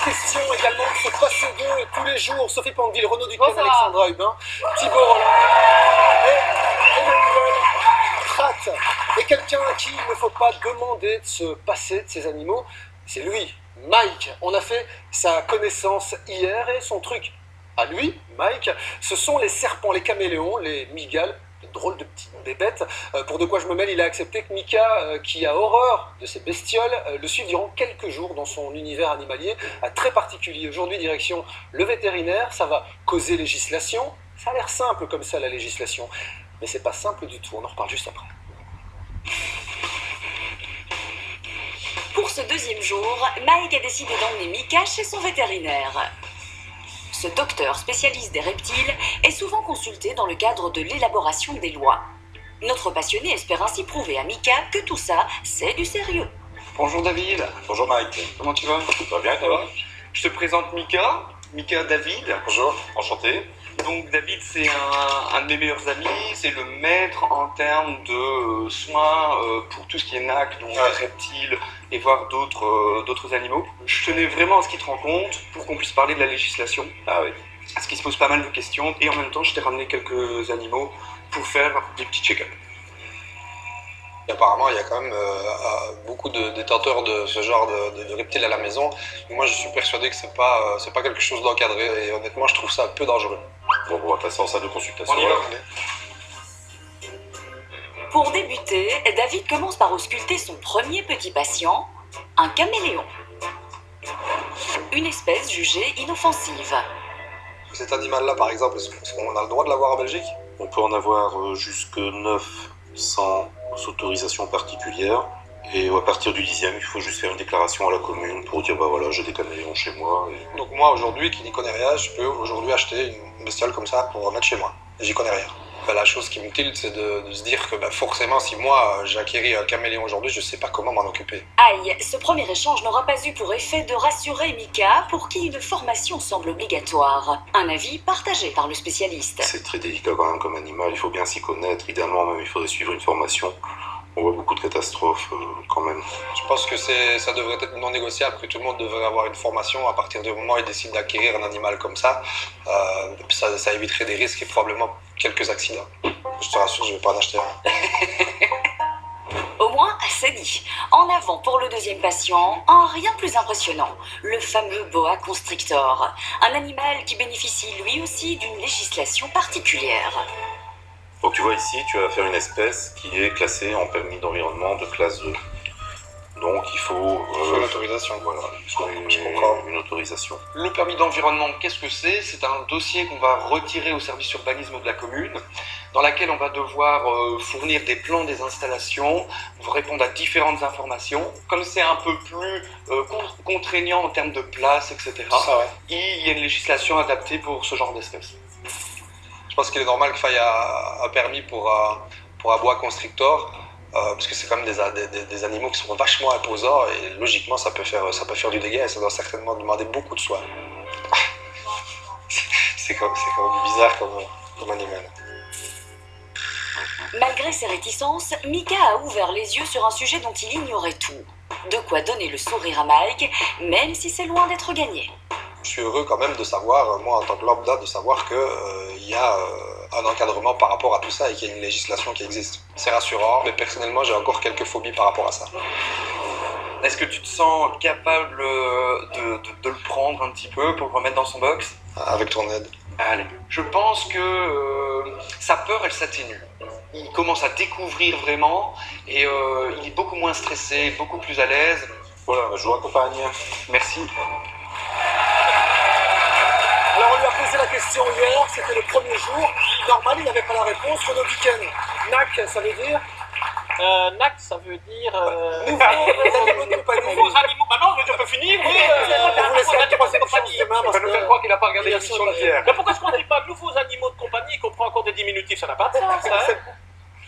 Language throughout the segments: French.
Question également de se passer d'eux tous les jours. Sophie Pandil, Renaud Duquesne, Alexandra Hubin, Thibaut Roland et Emmanuel Pratt. Et quelqu'un à qui il ne faut pas demander de se passer de ces animaux, c'est lui, Mike. On a fait sa connaissance hier et son truc à lui, Mike, ce sont les serpents, les caméléons, les mygales, de drôles de petites bébêtes. Pour de quoi je me mêle, il a accepté que Mika, qui a horreur de ces bestioles, le suive durant quelques jours dans son univers animalier très particulier. Aujourd'hui, direction le vétérinaire, ça va causer législation. Ça a l'air simple comme ça, la législation. Mais c'est pas simple du tout, on en reparle juste après. Pour ce deuxième jour, Mike a décidé d'emmener Mika chez son vétérinaire. Ce docteur spécialiste des reptiles est souvent consulté dans le cadre de l'élaboration des lois. Notre passionné espère ainsi prouver à Mika que tout ça, c'est du sérieux. Bonjour David. Bonjour Mike. Comment tu vas? Ça va bien, ça va? Je te présente Mika. Mika David. Bonjour, enchanté. Donc David, c'est un de mes meilleurs amis, c'est le maître en termes de soins pour tout ce qui est NAC, donc reptiles et voire d'autres animaux. Je tenais vraiment à ce qu'il te rencontre pour qu'on puisse parler de la législation. Ah oui. Parce qu'il se pose pas mal de questions et en même temps je t'ai ramené quelques animaux pour faire des petits check-up. Et apparemment, il y a quand même beaucoup de détenteurs de ce genre de reptiles à la maison. Moi, je suis persuadé que c'est pas quelque chose d'encadré et honnêtement, je trouve ça un peu dangereux. Bon, on va passer en salle de consultation. On y va. Pour débuter, David commence par ausculter son premier petit patient, un caméléon. Une espèce jugée inoffensive. Cet animal-là, par exemple, est-ce qu'on a le droit de l'avoir en Belgique? On peut en avoir jusque 9 sans autorisation particulière. Et à partir du 10e, il faut juste faire une déclaration à la commune pour dire bah voilà, j'ai des caméléons chez moi. Et... Donc moi, aujourd'hui, qui n'y connais rien, je peux aujourd'hui acheter une bestiole comme ça pour mettre chez moi. Et j'y connais rien. La chose qui me tilte, c'est de se dire que forcément, si moi j'ai acquis un caméléon aujourd'hui, je ne sais pas comment m'en occuper. Aïe, ce premier échange n'aura pas eu pour effet de rassurer Mika, pour qui une formation semble obligatoire. Un avis partagé par le spécialiste. C'est très délicat quand même comme animal, il faut bien s'y connaître. Idéalement même, il faudrait suivre une formation. On voit beaucoup de catastrophes quand même. Je pense que ça devrait être non négociable, que tout le monde devrait avoir une formation à partir du moment où il décide d'acquérir un animal comme ça. Ça éviterait des risques et probablement quelques accidents. Je te rassure, je ne vais pas en acheter un. Au moins, c'est dit. En avant pour le deuxième patient, un rien plus impressionnant, le fameux boa constrictor. Un animal qui bénéficie lui aussi d'une législation particulière. Donc tu vois ici, tu vas faire une espèce qui est classée en permis d'environnement de classe 2. Donc il faut une autorisation. Voilà, je comprends. Une autorisation. Le permis d'environnement, qu'est-ce que c'est? C'est un dossier qu'on va retirer au service urbanisme de la commune, dans laquelle on va devoir fournir des plans des installations, répondre à différentes informations. Comme c'est un peu plus contraignant en termes de place, etc., il y a une législation adaptée pour ce genre d'espèce. Je pense qu'il est normal qu'il faille un permis pour un boa constrictor, parce que c'est quand même des animaux qui sont vachement imposants et logiquement ça peut faire du dégât et ça doit certainement demander beaucoup de soins. C'est quand même bizarre comme animal. Malgré ses réticences, Mika a ouvert les yeux sur un sujet dont il ignorait tout. De quoi donner le sourire à Mike, même si c'est loin d'être gagné. Je suis heureux quand même de savoir, moi en tant que lambda, de savoir qu'il y a un encadrement par rapport à tout ça et qu'il y a une législation qui existe. C'est rassurant, mais personnellement j'ai encore quelques phobies par rapport à ça. Est-ce que tu te sens capable de le prendre un petit peu pour le remettre dans son box? Avec ton aide. Allez. Je pense que sa peur, elle s'atténue. Il commence à découvrir vraiment et il est beaucoup moins stressé, beaucoup plus à l'aise. Voilà, je vous accompagne. Merci. Alors on lui a posé la question hier, c'était le premier jour. Normal, il n'avait pas la réponse. Renaud Duquesne, NAC, ça veut dire NAC, ça veut dire... Nouveaux animaux de compagnie. Nouveaux animaux. Bah non, mais tu peux finir, oui. On vous laissera la troisième chance demain parce que... Je crois qu'il n'a pas regardé l'émission de hier. Mais pourquoi est-ce qu'on ne dit pas nouveaux animaux de compagnie et qu'on prend encore des diminutifs? Ça n'a pas de sens, ça.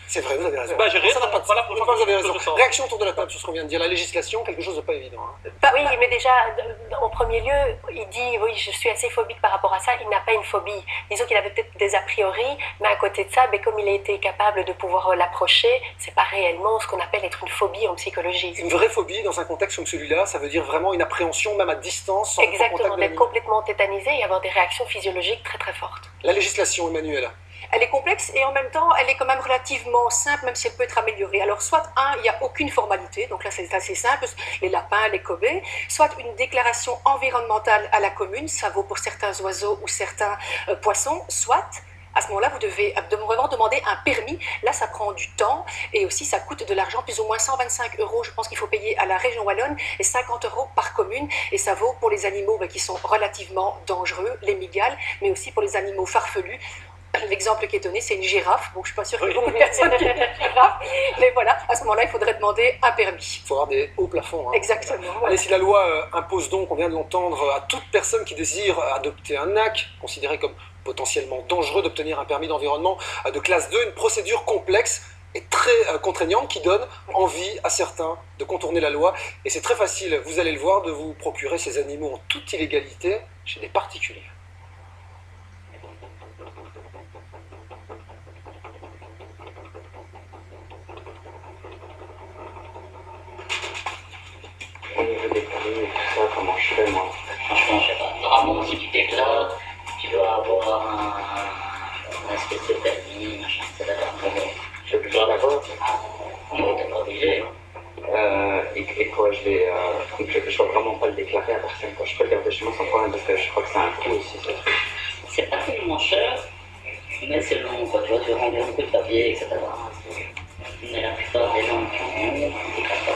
C'est vrai, vous avez raison. Bah, j'ai rien, Ça n'a pas de voilà sens. pourquoi Vous avez raison. je sens. Réaction autour de la table sur ce qu'on vient de dire. La législation, quelque chose de pas évident. Hein. Oui, mais déjà, en premier lieu, il dit oui, je suis assez phobique par rapport à ça. Il n'a pas une phobie. Disons qu'il avait peut-être des a priori, mais à côté de ça, comme il a été capable de pouvoir l'approcher, c'est pas réellement ce qu'on appelle être une phobie en psychologie. Une vraie phobie dans un contexte comme celui-là, ça veut dire vraiment une appréhension, même à distance, sans Exactement, contact de d'être l'animal. complètement tétanisé et avoir des réactions physiologiques très très fortes. La législation, Emmanuel. Elle est complexe et en même temps, elle est quand même relativement simple, même si elle peut être améliorée. Alors, soit, il n'y a aucune formalité, donc là, c'est assez simple, les lapins, les cobayes, soit une déclaration environnementale à la commune, ça vaut pour certains oiseaux ou certains poissons, soit, à ce moment-là, vous devez vraiment demander un permis. Là, ça prend du temps et aussi, ça coûte de l'argent, plus ou moins 125 €, je pense qu'il faut payer à la région wallonne, et 50 € par commune. Et ça vaut pour les animaux qui sont relativement dangereux, les migales, mais aussi pour les animaux farfelus. L'exemple qui est donné, c'est une girafe. Bon, je ne suis pas sûre que beaucoup de personnes qui aiment la girafe, mais voilà, à ce moment-là, il faudrait demander un permis. Il faut avoir des hauts plafonds. Hein. Exactement. Voilà. Allez, si la loi impose donc, on vient de l'entendre, à toute personne qui désire adopter un NAC, considéré comme potentiellement dangereux, d'obtenir un permis d'environnement de classe 2, une procédure complexe et très contraignante qui donne envie à certains de contourner la loi. Et c'est très facile, vous allez le voir, de vous procurer ces animaux en toute illégalité chez des particuliers. Au niveau des permis et tout ça, comment je fais moi? Franchement, je sais pas. Normalement, si tu déclares, tu dois avoir un espèce de permis, machin, etc. Je peux pas l'avoir. Non, t'es pas obligé. Et quoi, je dois vraiment pas le déclarer à personne. Quoi. Je peux le garder chez moi sans problème parce que je crois que c'est un coût aussi, ce truc. C'est pas tellement cher, mais c'est long, quoi. Tu vois, tu remplis beaucoup de papiers, etc. Mais la plupart des gens qui en ont, ils déclarent pas.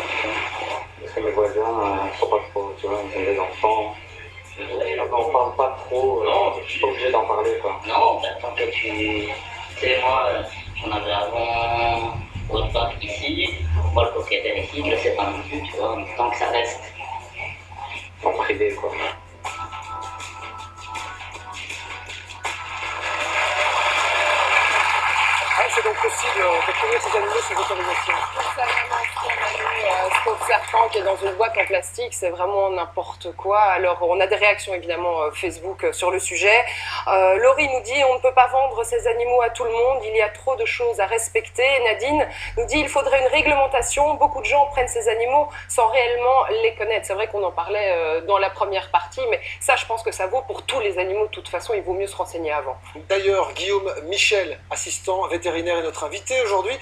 Parce que mes voisins, faut pas trop, tu vois, ils ont des enfants. On parle pas trop, je suis pas obligé d'en parler, quoi. Non, bah, tant que tu sais, moi, j'en avais avant au parc ici, moi, le propriétaire ici, je le sais pas non plus, tu vois, tant que ça reste. En privé, quoi. C'est donc possible d'obtenir ces animaux sans autorisation. Ça vraiment Stop Serpent qui est dans une boîte en plastique, c'est vraiment n'importe quoi. Alors on a des réactions évidemment Facebook sur le sujet. Laurie nous dit on ne peut pas vendre ces animaux à tout le monde, il y a trop de choses à respecter. Nadine nous dit il faudrait une réglementation, beaucoup de gens prennent ces animaux sans réellement les connaître. C'est vrai qu'on en parlait dans la première partie, mais ça je pense que ça vaut pour tous les animaux. De toute façon, il vaut mieux se renseigner avant. D'ailleurs, Guillaume Michel, assistant vétérinaire, est notre invité aujourd'hui.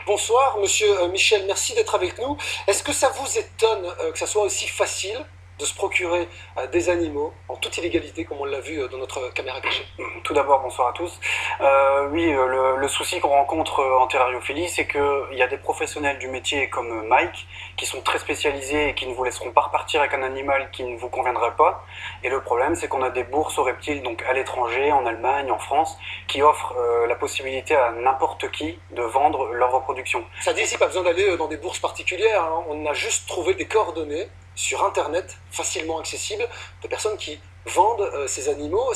Bonsoir, monsieur Michel, merci d'être avec nous. Est-ce que ça vous étonne que ça soit aussi facile de se procurer des animaux en toute illégalité, comme on l'a vu dans notre caméra cachée? Tout d'abord, bonsoir à tous. Oui, le souci qu'on rencontre en terrariophilie, c'est qu'il y a des professionnels du métier comme Mike qui sont très spécialisés et qui ne vous laisseront pas repartir avec un animal qui ne vous conviendrait pas. Et le problème, c'est qu'on a des bourses aux reptiles, donc à l'étranger, en Allemagne, en France, qui offrent la possibilité à n'importe qui de vendre leur reproduction. Ça dit ici, pas besoin d'aller dans des bourses particulières, hein. On a juste trouvé des coordonnées sur Internet, facilement accessibles, de personnes qui vendent ces animaux.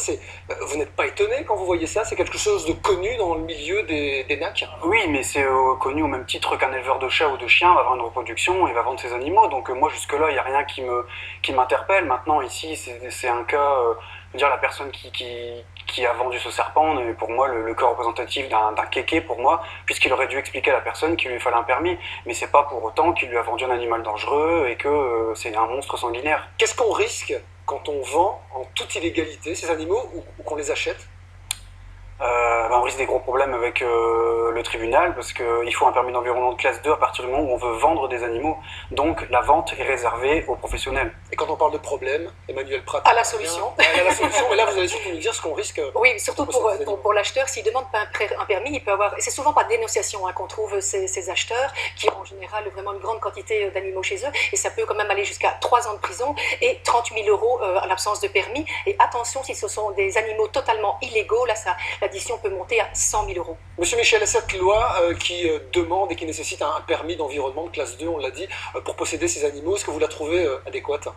Vous n'êtes pas étonné quand vous voyez ça? C'est quelque chose de connu dans le milieu des NAC? Oui, mais c'est connu au même titre qu'un éleveur de chats ou de chiens va avoir une reproduction et va vendre ses animaux. Donc moi, jusque-là, il n'y a rien qui m'interpelle. Maintenant, ici, c'est un cas... dire la personne qui a vendu ce serpent est pour moi le cas représentatif d'un kéké pour moi, puisqu'il aurait dû expliquer à la personne qu'il lui fallait un permis, mais c'est pas pour autant qu'il lui a vendu un animal dangereux et que c'est un monstre sanguinaire. Qu'est-ce qu'on risque quand on vend en toute illégalité ces animaux ou qu'on les achète? On risque des gros problèmes avec le tribunal parce qu'il faut un permis d'environnement de classe 2 à partir du moment où on veut vendre des animaux. Donc la vente est réservée aux professionnels. Et quand on parle de problème, Emmanuel Pratt... À la solution. À la solution, mais là vous allez surtout nous dire ce qu'on risque... Oui, surtout pour l'acheteur, s'il ne demande pas un permis, il peut avoir... C'est souvent par dénonciation qu'on trouve ces acheteurs qui ont en général vraiment une grande quantité d'animaux chez eux et ça peut quand même aller jusqu'à 3 ans de prison et 30 000 € en l'absence de permis. Et attention, si ce sont des animaux totalement illégaux, là l'addition peut monter à 100 000 €. Monsieur Michel, cette loi qui demande et qui nécessite un permis d'environnement de classe 2, on l'a dit, pour posséder ces animaux, est-ce que vous la trouvez adéquate?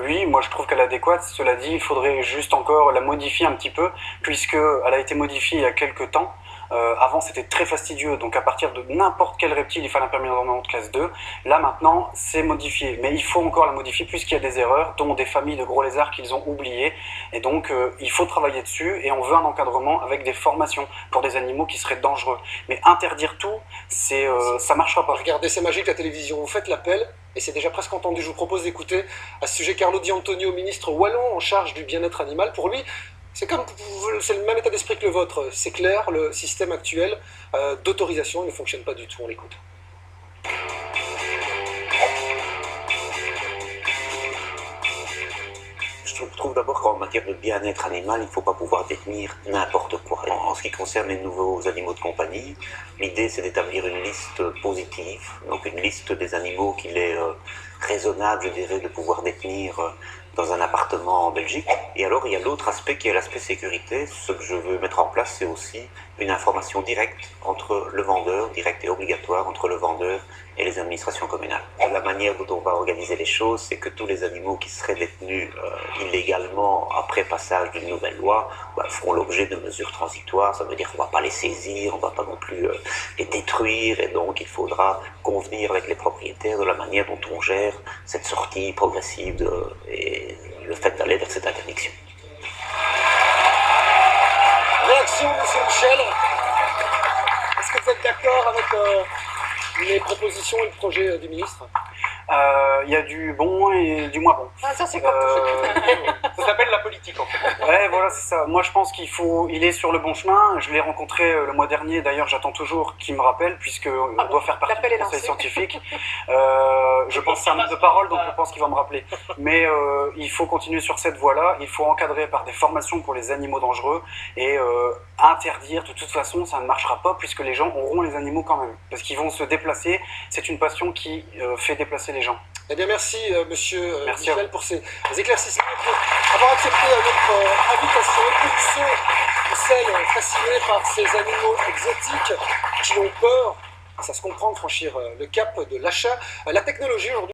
Oui, moi je trouve qu'elle est adéquate. Cela dit, il faudrait juste encore la modifier un petit peu, puisqu'elle a été modifiée il y a quelques temps. Avant, c'était très fastidieux, donc à partir de n'importe quel reptile, il fallait un permis d'environnement de classe 2. Là, maintenant, c'est modifié, mais il faut encore la modifier puisqu'il y a des erreurs, dont des familles de gros lézards qu'ils ont oubliées. Et donc, il faut travailler dessus et on veut un encadrement avec des formations pour des animaux qui seraient dangereux. Mais interdire tout, ça marchera pas. Regardez, c'est magique la télévision, vous faites l'appel et c'est déjà presque entendu. Je vous propose d'écouter à ce sujet Carlo Di Antonio, ministre wallon en charge du bien-être animal. Pour lui, c'est le même état d'esprit que le vôtre. C'est clair, le système actuel d'autorisation ne fonctionne pas du tout. On l'écoute. Je trouve d'abord qu'en matière de bien-être animal, il ne faut pas pouvoir détenir n'importe quoi. En ce qui concerne les nouveaux animaux de compagnie, l'idée c'est d'établir une liste positive, donc une liste des animaux qu'il est raisonnable, je dirais, de pouvoir détenir dans un appartement en Belgique. Et alors il y a l'autre aspect qui est l'aspect sécurité. Ce que je veux mettre en place, c'est aussi une information directe entre le vendeur, directe et obligatoire entre le vendeur et les administrations communales. La manière dont on va organiser les choses, c'est que tous les animaux qui seraient détenus illégalement après passage d'une nouvelle loi feront l'objet de mesures transitoires. Ça veut dire qu'on ne va pas les saisir, on ne va pas non plus les détruire, et donc il faudra convenir avec les propriétaires de la manière dont on gère cette sortie progressive et le fait d'aller vers cette interdiction. Réaction, monsieur Michel. Est-ce que vous êtes d'accord avec les propositions et le projet du ministre? Il y a du bon et du moins bon. Ah, ça c'est comme Ça s'appelle la politique en fait. Ouais, voilà, c'est ça. Moi je pense il est sur le bon chemin. Je l'ai rencontré le mois dernier, d'ailleurs j'attends toujours qu'il me rappelle, puisqu'on doit faire partie du conseil scientifique. Je pense que c'est un homme de parole, donc je pense qu'il va me rappeler. Mais il faut continuer sur cette voie-là, il faut encadrer par des formations pour les animaux dangereux, et interdire, de toute façon ça ne marchera pas, puisque les gens auront les animaux quand même. Parce qu'ils vont se déplacer, c'est une passion qui fait déplacer les gens. Eh bien, merci, monsieur Michel, pour ces éclaircissements, pour avoir accepté notre invitation. Pour ceux ou celles fascinés par ces animaux exotiques qui ont peur, ça se comprend, de franchir le cap de l'achat. La technologie aujourd'hui